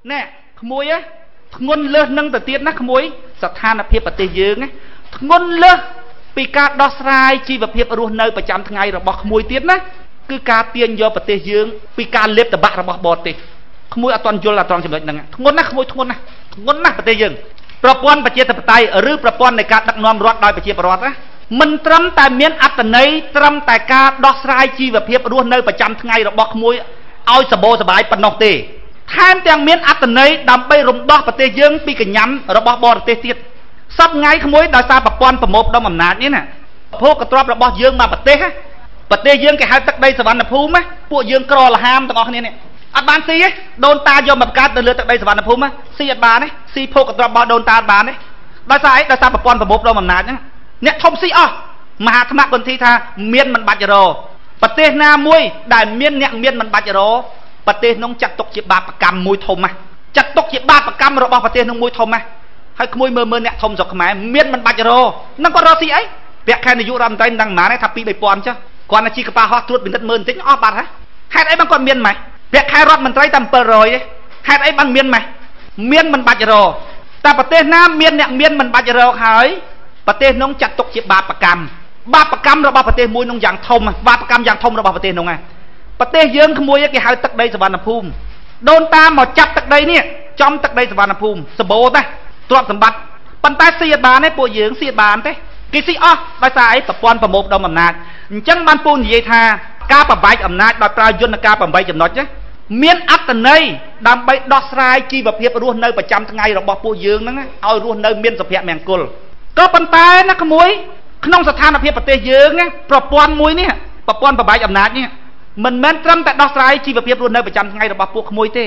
nè khmui á ngôn lơ nâng từ tiết nát khmui sạch than là phiệp ở tây dương á ngôn lơ vì cả đo sai chi và phiệp ở ruộng nơi ประจำ ថ្ងៃ របស់ khmui tiết ná cứ cả tiền do ប្រទេស dương vì cả lếp tập bạc របស់ bọt tì khmui ở toàn yul là toànចំណុច ហ្នឹង ngôn ná khmui ngôn ná ប្រទេស យើង ប្រព័ន្ធ ប្រជាធិបតេយ្យ ឬ ប្រព័ន្ធ នៃ ការ ដឹកនាំ រដ្ឋ ដោយ ប្រជា ពលរដ្ឋ ណា មិន ត្រឹម តែ មាន អត្តន័យ ត្រឹម តែ ការ ដោះស្រាយ ជីវភាព រស់ នៅ ប្រចាំ ថ្ងៃ របស់ khmui ឲ្យ សបោសបាយ ប៉ុណ្ណោះ ទេ ថែម ទាំង មាន អត្តន័យ ដើម្បី រំដោះ ប្រទេស យើង ពី កញ្ញាំ របស់ បរទេស ទៀត សព ថ្ងៃ khmui ដោយ សារ ប្រព័ន្ធ ប្រមូល ផ្ដុំ អំណាច នេះ ណា ភោគទ្រព្យ របស់ យើង មក ប្រទេស ប្រទេស យើង គេ ហៅ ទឹក ដី សវណ្ណភូមិ ពួក យើង ក្រ លហាម ទាំង អស់ គ្នា នេះ អត់ បាន ស៊ី ទេ ដូន តា យក មក បង្កើត ទៅ លើ ទឹក ដី សវណ្ណភូមិ ស៊ី អត់ បាន ទេ ស៊ី ភោគទ្រព្យ របស់ ដូន តា អត់ បាន ទេ ដោយ សារ អី ដោយ សារ ប្រព័ន្ធ ប្រមូល ផ្ដុំ អំណាច ហ្នឹង អ្នក ធំ ស៊ី អស់ មហាថ្មគន្ធីថាមាន មិន បាច់ រោ ប្រទេស ណា មួយ ដែល មាន អ្នក មាន មិន បាច់ រោ ប្រទេស នោះ ចាត់ ទុក ជា បាបកម្ម មួយ ធំ ណា ចាត់ ទុក ជា បាបកម្ម របស់ ប្រទេស នោះ មួយ ធំ ណា ហើយ ក្មួយ មើល អ្នក ធំ ស្រុក ខ្មែរ មាន មិន បាច់ រោ នឹង ក៏ រក ស៊ី អី ពាក់ ខែ នាយក រដ្ឋមន្ត្រី ដឹង ប៉ុន្មាន ទេ ថា 2-3000 ចុះ គាត់ ណា ជី កប៉ាល់ ហោះ ត្រួត ពិនិត្យ មើល បន្តិច អស់ បាត់ ហ៎ ហេតុ អី បាន គាត់ មាន ម៉េច ពាក់ ខែ រដ្ឋមន្ត្រី តែ 700 ទេ ហេតុ អី បាន មាន ម៉េច មាន មិន បាច់ រោ តែ ប្រទេស ណា មាន អ្នក មាន មិន បាច់ រោ ហើយ ប្រទេស នោះ ចាត់ ទុក ជា បាបកម្ម បាបកម្ម របស់ ប្រទេស មួយ នោះ យ៉ាង ធំ បាបកម្ម យ៉ាង ធំ របស់ ប្រទេស នោះ ប្រទេស យើង ក្មួយ គេ ហៅ ទឹក ដី សវណ្ណភូមិ ដូន តា មក ចាប់ ទឹក ដី នេះ ចំ ទឹក ដី សវណ្ណភូមិ សបោ តា ទ្រព្យ សម្បត្តិ ប៉ុន្តែ ស៊ី អត់ បាន ទេ ពួក យើង ស៊ី អត់ បាន ទេ គេ ស៊ី អស់ ដោយ សារ អី ប្រព័ន្ធ ប្រមូល ផ្ដុំ អំណាច អញ្ចឹង បាន ពូ និយាយ ថា ការ ប្របែក អំណាច ដោយ ប្រើ យន្តការ 8 ចំណុច ណា មាន អត្តន័យ ដើម្បី ដោះស្រាយ ជីវភាព រស់ នៅ ប្រចាំ ថ្ងៃ របស់ ពួក យើង ហ្នឹង ឲ្យ រស់ នៅ មាន សុភមង្គល ក៏ ប៉ុន្តែ ណា ក្មួយ ក្នុង ស្ថានភាព ប្រទេស យើង ណា ប្រព័ន្ធ មួយ នេះ ប្រព័ន្ធ ប្របែក អំណាច នេះ មិន មែន ត្រឹម តែ ដោះស្រាយ ជីវភាព រស់ នៅ ប្រចាំ ថ្ងៃ របស់ ពួក ក្មួយ ទេ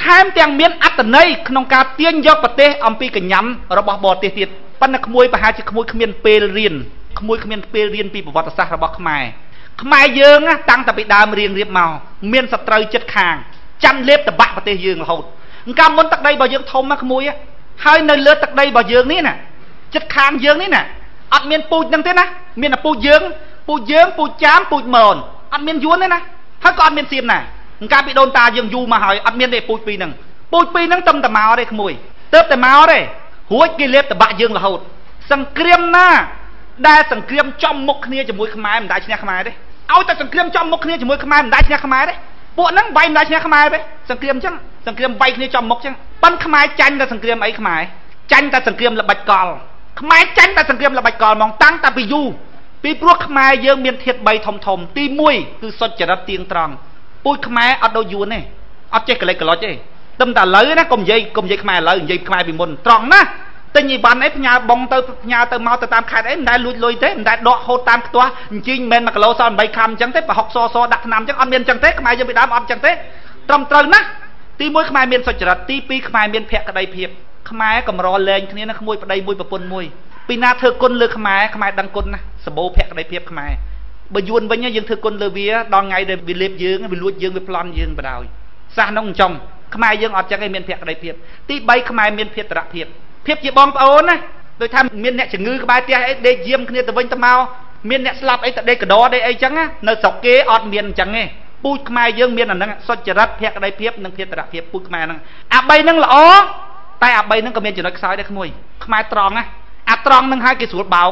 ថែម ទាំង មាន អត្តន័យ ក្នុង ការ ទាញ យក ប្រទេស អំពី កញ្ញាំ របស់ បរទេស ទៀត ប៉ុន្តែ ក្មួយ ប្រហែល ជា ក្មួយ គ្មាន ពេល រៀន ក្មួយ គ្មាន ពេល រៀន ពី ប្រវត្តិសាស្ត្រ របស់ ខ្មែរ ខ្មែរ យើង ណា តាំង តែ ពី ដើម រៀង រៀប មក មាន សត្រូវ ចិត្ត ខាង ចាំ លេប តបាក់ ប្រទេស យើង រហូត កាល មុន ទឹក ដី របស់ យើង ធំ ណា ក្មួយ ហើយ នៅ លើ ទឹក ដី របស់ យើង នេះ ណា ចិត្ត ខាង យើង នេះ ណា អត់ មាន ពូជ ហ្នឹង ទេ ណា មាន តែ ពូជ យើង ពូជ ចាម ពូជ មន អត់ មាន យួន ទេ ណា ហើយ ក៏ អត់ មាន សៀម ដែរ កាល ពី ដូន តា យើង យូរ មក ហើយ អត់ មាន ទេ ពូជ ពីរ ហ្នឹង ពូជ ពីរ ហ្នឹង ទំ តែ មក ទេ ក្មួយ ទៅ តែ មក ទេ រួច គេ លេប តបាក់ យើង រហូត សង្គ្រាម ណា ដែល សង្គ្រាម ចំ មុខ គ្នា ជាមួយ ខ្មែរ មិន ដែល ឈ្នះ ខ្មែរ ទេ ឲ្យ តែ សង្គ្រាម ចំ មុខ គ្នា ជាមួយ ខ្មែរ មិន ដែល ឈ្នះ ខ្មែរ ទេ ពួក ហ្នឹង វាយ មិន ដែល ឈ្នះ ខ្មែរ ទេ សង្គ្រាម ចឹង សង្គ្រាម វាយ គ្នា ចំ មុខ ចឹង ប៉ុន ខ្មែរ ចាញ់ តែ សង្គ្រាម អី ខ្មែរ ចាញ់ តែ សង្គ្រាម ល្បិច កល ខ្មែរ ចាញ់ តែ សង្គ្រាម ល្បិច កល ហ្មង តាំង តែ ពី យូរ ពី ព្រោះ ខ្មែរ យើង មាន ធាតុ 3 ធំ ទី 1 គឺ សុចរិត ទៀងត្រង់ ពូជ ខ្មែរ អត់ ដូច យួន ទេ អត់ ចេះ កលិច កលុច ទេ ទឹម តែ ឥឡូវ ណា កុំ និយាយ ខ្មែរ ឥឡូវ និយាយ ខ្មែរ ពី មុន ត្រង់ ណា ទិញ អី វ៉ាន់ អី ផ្ញើ បង ទៅ ផ្ញើ ទៅ មក ទៅ តាម ខេត្ត អី មិន ដែល លួច លុយ ទេ មិន ដែល ដក ហូត តាម ខ្ទាស់ អញ្ជិញ មិន 1 គីឡូ សល់ 8 ខាំ អញ្ចឹង ទេ ប្រហុក ស ដាក់ ថ្នាំ អញ្ចឹង អត់ មាន អញ្ចឹង ទេ ខ្មែរ យើង ពី ដើម អត់ អញ្ចឹង ទេ ត្រឹម ត្រូវ ណា ទី 1 ខ្មែរ មាន សុចរិត ទី 2 ខ្មែរ មាន ភក្តីភាព ខ្មែរ កម្រ លែង គ្នា ណា ក្មួយ ប្តី មួយ ប្រពន្ធ មួយ ពី ណា ធ្វើ គុណ លើ ខ្មែរ ខ្មែរ ដឹង គុណ ណា សម្បូរ ភក្តីភាព ខ្មែរ បើ យួន វិញ យើង ធ្វើ គុណ លើ វា ដល់ ថ្ងៃ ដែល វា លេប យើង វា លួច យើង វា ប្លន់ យើង បដ ாய் សាស នោះ ចំ ខ្មែរ យើង អត់ ចឹង ឯង មាន ភក្តីភាព ទី 3 ខ្មែរ មាន ភេទរភាព ភាព ជា បង ប្អូន ណា ដូច ថា មាន អ្នក ជំងឺ ក្បែរ ផ្ទះ អី ដេក យាម គ្នា ទៅ វិញ ទៅ មក មាន អ្នក ស្លាប់ អី ទៅ ដេក កដរ ដេក អី ចឹង ណា នៅ ស្រុក គេ អត់ មាន អញ្ចឹង ទេ ពូជ ខ្មែរ យើង មាន អា ហ្នឹង សុចរិត ភក្តីភាព និង ភេទរភាព ពូជ ខ្មែរ ហ្នឹង អា 3 ហ្នឹង ល្អ តែ អា 3 ហ្នឹង ក៏ មាន ចំណុច ខ្សោយ ដែរ ក្មួយ ខ្មែរ ត្រង់ ណា អា ត្រង់ ហ្នឹង ហើយ គេ ស្រួល បោក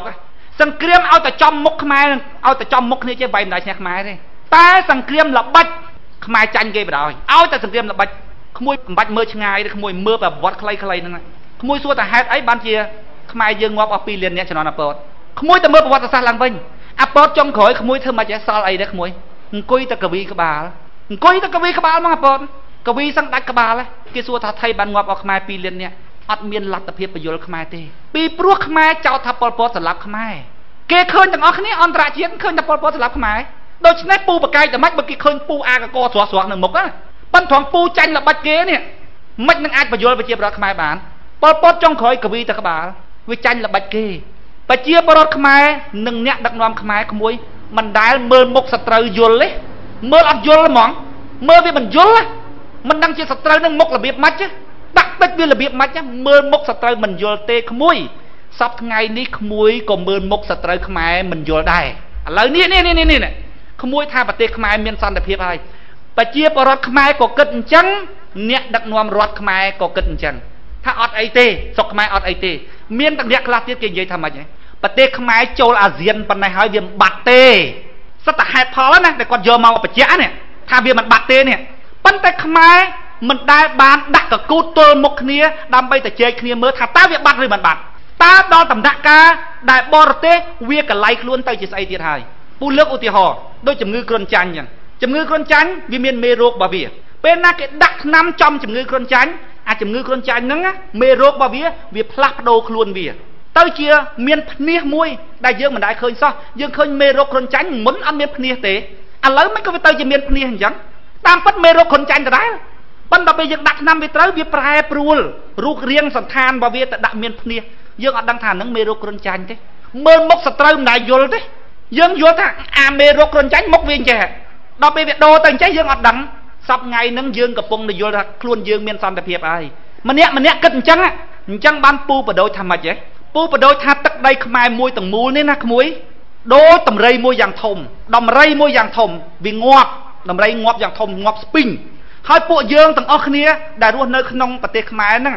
សង្គ្រាម ឲ្យ តែ ចំ មុខ ខ្មែរ ឲ្យ តែ ចំ មុខ គ្នា ចេះ វាយ មិន ដែល ឈ្នះ ខ្មែរ ទេ តែ សង្គ្រាម ល្បិច ខ្មែរ ចាញ់ គេ បដ ாய் ឲ្យ តែ សង្គ្រាម ល្បិច ក្មួយ បំបាច់ មើល ឆ្ងាយ ទេ ក្មួយ មើល ប្រវត្តិ ខ្លីៗ ហ្នឹង ក្មួយ សួរ តែ ហេតុ អី បាន ជា ខ្មែរ យើង ងាប់ អស់ 2 លាន អ្នក ជំនាន់ អាពត ក្មួយ តែ មើល ប្រវត្តិសាស្ត្រ ឡើង វិញ អាពត ចុង ក្រោយ ក្មួយ ធ្វើ មិន ចេះ សល់ អី ដែរ ក្មួយ អង្គុយ តែ កវី ក្បាល អង្គុយ តែ កវី ក្បាល មក អាពត កវី សឹង ដាច់ ក្បាល គេ សួរ ថា ថៃ បាន ងាប់ អស់ ខ្មែរ 2 លាន អ្នក អត់ មាន លទ្ធភាព បញ្យល ខ្មែរ ទេ ពី ព្រោះ ខ្មែរ ចោទ ថា ប៉ុល ពត សម្លាប់ ខ្មែរ គេ ឃើញ ទាំង អស់ គ្នា អន្តរជាតិ ឃើញ ថា ប៉ុល ពត សម្លាប់ ខ្មែរ ដូច្នេះ ពូ បកាយ តែ ម៉េច បើ គេ ឃើញ ពូ អាកក ស្រស់ នៅ មុខ ណា ប៉ុន្តែ ត្រង់ ពូ ចាញ់ ល្បិច គេ នេះ មិន នឹង អាច បញ្យល ប្រជា ប្រដ្ឋ ខ្មែរ បាន ប៉ុល ពត ចុង ក្រោយ កវី តែ ក្បាល វា ចាញ់ ល្បិច គេ ប្រជា ប្រដ្ឋ ខ្មែរ និង អ្នក ដឹកនាំ ខ្មែរ ក្មួយ មិន ដែល មើល មុខ សត្រូវ យល់ ទេ មើល អត់ យល់ ហ្មង មើល វា មិន យល់ មិន ដឹង ជា សត្រូវ នឹង មុខ របៀប ម៉េច ដាក់ ទឹក វា របៀប ម៉េច មើល មុខ សត្រូវ មិន យល់ ទេ ក្មួយ សព ថ្ងៃ នេះ ក្មួយ ក៏ មើល មុខ សត្រូវ ខ្មែរ មិន យល់ ដែរ ឥឡូវ នេះ ក្មួយ ថា ប្រទេស ខ្មែរ មាន សន្តិភាព ហើយ ប្រជា ប្រដ្ឋ ខ្មែរ ក៏ គិត អញ្ចឹង ក អ្នកដឹកនាំរដ្ឋខ្មែរក៏គិតអញ្ចឹងថាអត់អីទេស្រុកខ្មែរអត់អីទេមានទាំងអ្នកខ្លះទៀតគេនិយាយថាម៉េចហ៎ប្រទេសខ្មែរចូលអាស៊ានប៉ុណ្ណេះហើយវាមិនបាត់ទេសិតតែហេតុផលណាដែលគាត់យកមកបញ្ជាក់នេះថាវាមិនបាត់ទេនេះប៉ុន្តែខ្មែរមិនដែលបានដាក់កកូតទល់មុខគ្នាដើម្បីតែជែកគ្នាមើលថាតើវាបាត់ឬមិនបាត់តើដល់ដំណាក់កាលដែលបរទេសវាកលៃខ្លួនទៅជាស្អីទៀតហើយពូលើកឧទាហរណ៍ដូចជំងឺគ្រុនចាញ់អញ្ចឹងជំងឺគ្រុនចាញ់វាមានមេរោគរបស់វាពេលណាគេដាក់ថ្នាំចំជំងឺគ្រុនចាញ់អាជំងឺគ្រុនចាញ់ហ្នឹងមេរោគរបស់វាផ្លាស់ប្ដូរខ្លួនវាទៅជាមានភ្នាសមួយដែលយើងមិនដែលឃើញសោះយើងឃើញមេរោគគ្រុនចាញ់មុនអត់មានភ្នាសទេឥឡូវមិនក៏វាទៅជាមានភ្នាសអញ្ចឹងតាមពិតមេរោគគ្រុនចាញ់ដដែលប៉ុន្តែពេលយើងដាក់ថ្នាំវាត្រូវវាប្រែប្រួលរូបរាងសន្តានរបស់វាទៅដាក់មានភ្នាសយើងអត់ដឹងថាហ្នឹងមេរោគគ្រុនចាញ់ទេមើលមុខសត្រូវមិនដែលយល់ទេយើងយល់ថាអាមេរោគគ្រុនចាញ់មុខវាអញ្ចេះដល់ពេលវាដូរទៅអញ្ចេះយើងអត់ដឹងសប្ថ្ងៃហ្នឹងយើងកំពុងតែយល់ថាខ្លួនយើងមានសន្តិភាពហើយម្នាក់គិតអញ្ចឹងបានពូបដូចថាម៉េចហ៎ពូបដូចថាទឹកដីខ្មែរមួយទាំងមូលនេះណាក្មួយដូរតម្រៃមួយយ៉ាងធំតម្រៃមួយយ៉ាងធំវាងាប់តម្រៃងាប់យ៉ាងធំងាប់ស្ពីងហើយពួកយើងទាំងអស់គ្នាដែលរស់នៅក្នុងប្រទេសខ្មែរហ្នឹង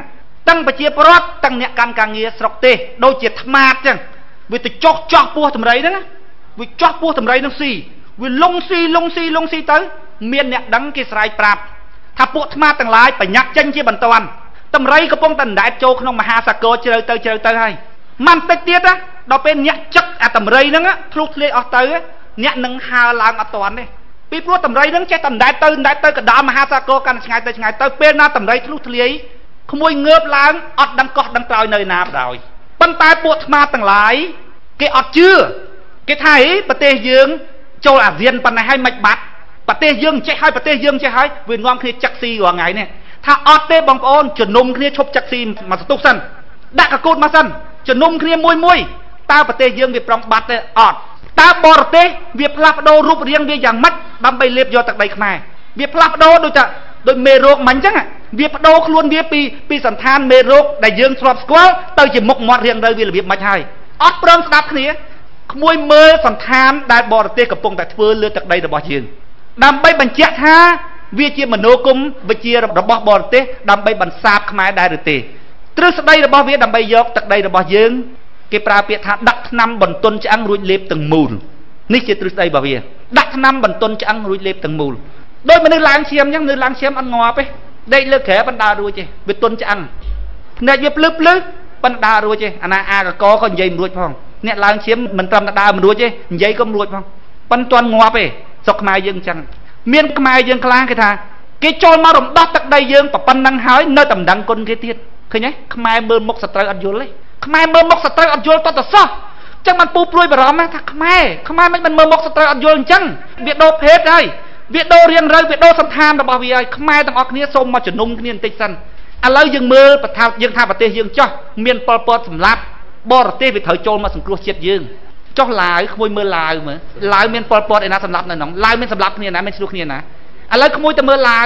ទាំងប្រជាពលរដ្ឋទាំងអ្នកកាន់ការងារស្រុកទេសដូចជាថ្មាតអញ្ចឹងវាទៅចោះពោះតម្រៃហ្នឹងវាចោះពោះតម្រៃហ្នឹងស៊ីវាលងស៊ីទៅមានអ្នកដឹងគេស្រែកប្រាប់ថាពួកថ្មាតទាំងឡាយប្រញាប់ចេញជាបន្ទាន់តម្រៃកំពុងតែដណ្ដែតចូលក្នុងមហាសាគរជ្រៅទៅហើយមិនតិចទៀតណាដល់ពេលអ្នកចឹកអាតម្រៃហ្នឹងធ្លុះធ្លាយអស់ទៅអ្នកនឹងហើរឡើងអត់តាន់ទេពីព្រោះតម្រៃហ្នឹងចេះតែដណ្ដែតទៅកណ្ដាលមហាសាគរកាន់ឆ្ងាយទៅពេលណាតម្រៃធ្លុះធ្លាយក្មួយងើបឡើងអត់ដឹងកោះដឹងក្រោយនៅណាបណ្ដោយប៉ុន្តែពួកថ្មាតទាំងឡាយគេអត់ជឿគេថាប្រទេសយើងចូលអាស៊ានប៉ុណ្ណេះហើយមិនបាត់ប្រទេសយើងចេះហើយវានាំគ្នាចាក់ស៊ីរាល់ថ្ងៃនេះថាអត់ទេបងប្អូនជំនុំគ្នាឈប់ចាក់ស៊ីមកសន្ទុះសិនដាក់កកូតមកសិនជំនុំគ្នាមួយតើប្រទេសយើងវាប្រំបាត់ទេអត់តើបរទេសវាផ្លាស់ប្ដូររូបរាងវាយ៉ាងម៉េចដើម្បីលេបយកទឹកដីខ្មែរវាផ្លាស់ប្ដូរដូចមេរោគមិនអញ្ចឹងវាប្ដូរខ្លួនវាពីសន្តានមេរោគដែលយើងធ្លាប់ស្គាល់ទៅជាមុខមាត់រៀងទៅវារបៀបមិនហើយអត់ព្រមស្ដាប់គ្នាក្មួយមើលសន្តានដែលបរទេសកំពុងតែធ្វើលើទឹកដីរបស់យើងដើម្បីបញ្ជាក់ថាវាជាមនោគមវិជ្ជារបស់បរទេសដើម្បីបន្សាបខ្មែរដែរឬទេទ្រឹស្ដីរបស់វាដើម្បីយកទឹកដីរបស់យើងគេប្រើពាក្យថាដាក់ថ្នាំបន្ទន់ឆ្អឹងរួចលេបទាំងមូលនេះជាទ្រឹស្ដីរបស់វាដាក់ថ្នាំបន្ទន់ឆ្អឹងរួចលេបទាំងមូលដោយមនុស្សឡើងឈាមអញ្ចឹងនៅឡើងឈាមអត់ងាប់ទេដេកលើក្រែបណ្ដារួចទេវាទន់ឆ្អឹងភ្នែកវាភ្លឹបបណ្ដារួចទេអាណាអាកកក៏និយាយមិនរួចផងអ្នកឡើងឈាមមិនត្រឹមតែដើរមិនរួចទេនិយាយក៏មិនរួចផងប៉ុន្តែទាន់ងាប់ទេស្រុកខ្មែរយើងអញ្ចឹងមានខ្មែរយើងខ្លះគេថាគេចូលមករំដោះទឹកដីយើងប៉ុណ្ណឹងហើយនៅតែមិនដឹងគុណគេទៀតឃើញទេខ្មែរមើលមុខសត្រូវអត់យល់ទេខ្មែរមើលមុខសត្រូវអត់យល់តតសោះអញ្ចឹងបានពូព្រួយបារម្ភថាខ្មែរមិនមើលមុខសត្រូវអត់យល់អញ្ចឹងវាដូរភេទហើយវាដូររៀងរើវាដូរសន្តានរបស់វាហើយខ្មែរទាំងអស់គ្នាសូមមកជំនុំគ្នាបន្តិចសិនឥឡូវយើងមើលប្រថាយើងថាប្រទេសយើងចោះមានប៉ុលពតសម្លាប់បរទេសវាត្រូវចូលមកសង្គ្រោះជាតិយើងចុះឡាវក្មួយមើលឡាវមើលឡាវមានប៉ុលពតឯណាសម្លាប់នៅក្នុងឡាវមានសម្លាប់គ្នាណាមានឆ្លោះគ្នាណាឥឡូវក្មួយទៅមើលឡាវ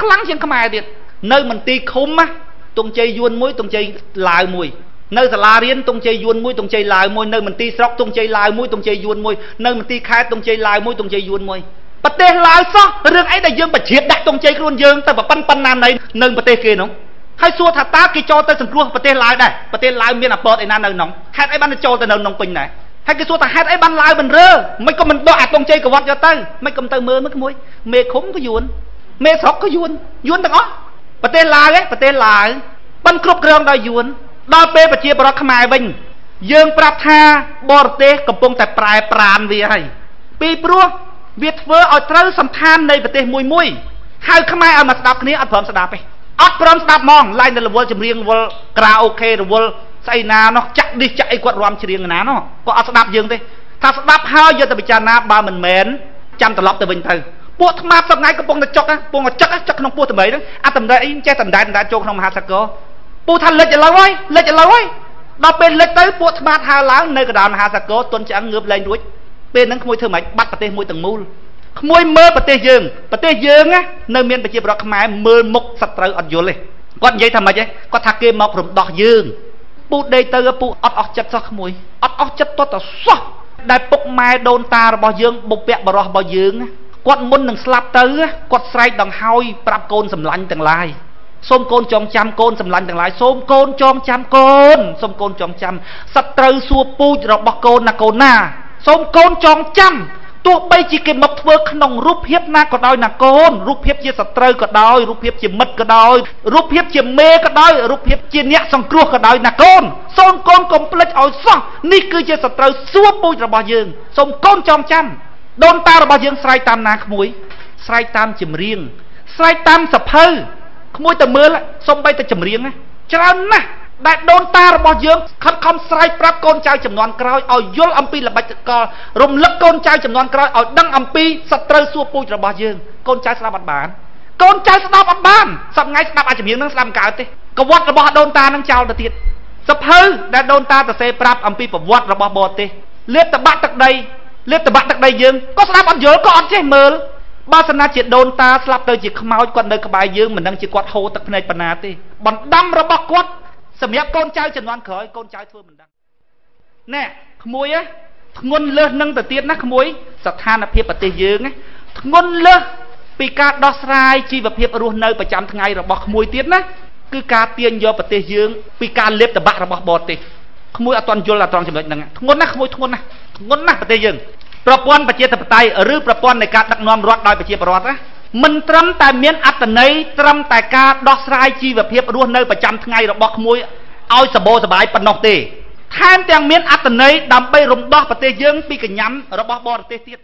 ខ្លាំងជាងខ្មែរទៀតនៅមន្ទីរឃុំទងជ័យយួនមួយទងជ័យឡាវមួយនៅសាលារៀនទងជ័យយួនមួយទងជ័យឡាវមួយនៅមន្ទីរស្រុកទងជ័យឡាវមួយទងជ័យយួនមួយនៅមន្ទីរខេត្តទងជ័យឡាវមួយទងជ័យយួនមួយប្រទេសឡាវសោះរឿងអីដែលយើងបញ្ជ្រាបដាក់ទងជ័យខ្លួនយើងទៅប៉ុណ្ណាណីនៅប្រទេសគេនោះហើយសួរថាតើគេចូលទៅសង្គ្រោះប្រទេសឡាវដែរប្រទេសឡាវមានអពតឯណានៅក្នុងហេតុអីបានទៅចូលទៅនៅក្នុងពេញដែរហើយគេសួរថាហេតុអីបានឡាវមិនរើមិនក៏មិនដកអាទងជ័យកវត្តយកទៅមិនក៏ទៅមើលមើលក្មួយមេឃុំក៏យួនមេស្រុកក៏យួនទាំងអស់ប្រទេសឡាវបានគ្រប់គ្រងដោយយួនដល់ពេលប្រជាពលរដ្ឋខ្មែរវិញយើងប្រាប់ថាបរទេសកំពុងតែប្រែប្រានវាហើយពីព្រោះវាធ្វើឲ្យត្រូវសន្តាននៃប្រទេសមួយហៅខ្មែរឲ្យមកស្ដាប់គ្នាអត់ព្រមស្ដាប់ទេអត់ព្រមស្ដាប់ហ្មងឡើងតែរវល់ចម្រៀងរវល់ក្រៅអូខេរវល់ស្អីណានោះចាក់ឌីសចាក់អីគាត់រាំច្រៀងណានោះគាត់អត់ស្ដាប់យើងទេថាស្ដាប់ហើយយកទៅពិចារណាបើមិនមែនចាំត្រឡប់ទៅវិញទៅពួកថ្មសប្ងៃកំពុងតែចុកចឹកក្នុងពោះតម្រៃហ្នឹងអាតម្រៃអីចេះដណ្ដែតចូលក្នុងមហាសាគរពូថាលិចឥឡូវហើយដល់ពេលលិចទៅពួកថ្មហើរឡើងនៅកណ្ដាលមហាសាគរទុនឆ្អឹងងើបលែងរួចពេលហ្នឹងក្មួយធ្វើម៉េចបាត់ប្រទេសមួយទាំងមូលក្មួយមើលប្រទេសយើងនៅមានប្រជាពលរដ្ឋខ្មែរមើលមុខសត្រូវអត់យល់ទេគាត់និយាយថាម៉េចគាត់ថាគេមករំដោះយើងពូដេកទៅពូអត់អស់ចិត្តសោះក្មួយអត់អស់ចិត្តតតសោះដែលពុកម៉ែដូនតារបស់យើងបុព្វបុរសរបស់យើង គាត់មុននឹងស្លាប់ទៅគាត់ស្រែកដង្ហើយប្រាប់កូនសម្លាញ់ទាំងឡាយសូមកូនចងចាំកូនសម្លាញ់ទាំងឡាយសូមកូនចងចាំកូនសូមកូនចងចាំសត្រូវសួរពូជរបស់កូនណាកូនណាសូមកូនចងចាំទោះបីជាគេមកធ្វើក្នុងរូបភាពណាក៏ដោយណាកូនរូបភាពជាសត្រូវក៏ដោយរូបភាពជាមិត្តក៏ដោយរូបភាពជាមេក៏ដោយរូបភាពជាអ្នកសង្គ្រោះក៏ដោយណាកូនសូមកូនកុំភ្លេចឲ្យសោះនេះគឺជាសត្រូវសួរពូជរបស់យើងសូមកូនចងចាំដូនតារបស់យើងស្រែកតាមណាក្មួយស្រែកតាមចម្រៀងស្រែកតាមសភៅក្មួយទៅមើលសំបីតែចម្រៀងណាច្រើនណាស់ដែលដូនតារបស់យើងខិតខំស្រែកប្រាប់កូនចៅចំនួនក្រោយឲ្យយល់អំពីល្បិចកលរំលឹកកូនចៅចំនួនក្រោយឲ្យដឹងអំពីសត្រូវសួរពូជរបស់យើងកូនចៅស្ដាប់អត់បានកូនចៅស្ដាប់អត់បានសប្ងៃស្ដាប់អាចម្រៀងនឹងស្ដាប់មិនកើតទេកវត្តរបស់ដូនតានឹងចោលទៅទៀតសភៅដែលដូនតាសរសេរប្រាប់អំពីប្រវត្តិរបស់បរទេសលេបតបាក់ទឹកដីលេបតបាក់ទឹកដីយើងក៏ស្ដាប់អត់យល់ក៏អត់ចេះមើលបើសិនណាជាដូនតាស្លាប់ទៅជាខ្មោចគាត់នៅក្បែរយើងមិនដឹងជាគាត់ហូរទឹកភ្នែកប៉ុណ្ណាទេបណ្ដាំរបស់គាត់សម្រាប់កូនចៅជំនាន់ក្រោយកូនចៅធ្វើមិនដឹងណែក្មួយធ្ងន់លើសនឹងទៅទៀតណាក្មួយស្ថានភាពប្រទេសយើងធ្ងន់លើសពីការដោះស្រាយជីវភាពរស់នៅប្រចាំថ្ងៃរបស់ក្មួយទៀតណាគឺការទាញយកប្រទេសយើងពីការលេបតបាក់របស់បរទេសក្មួយអត់ទាន់យល់អត់ត្រង់ចំណុចហ្នឹងធ្ងន់ណាស់ក្មួយធ្ងន់ណាស់ប្រទេសយើងប្រព័ន្ធប្រជាធិបតេយ្យឬប្រព័ន្ធនៃការដឹកនាំរដ្ឋដោយប្រជាពលរដ្ឋណាមិនត្រឹមតែមានអត្ថន័យត្រឹមតែការដោះស្រាយជីវភាពរស់នៅប្រចាំថ្ងៃរបស់ក្មួយឲ្យសបោសបាយប៉ុណ្ណោះទេថែមទាំងមានអត្ថន័យដើម្បីរំដោះប្រទេសយើងពីកញ្ញាំរបស់បរទេសទៀត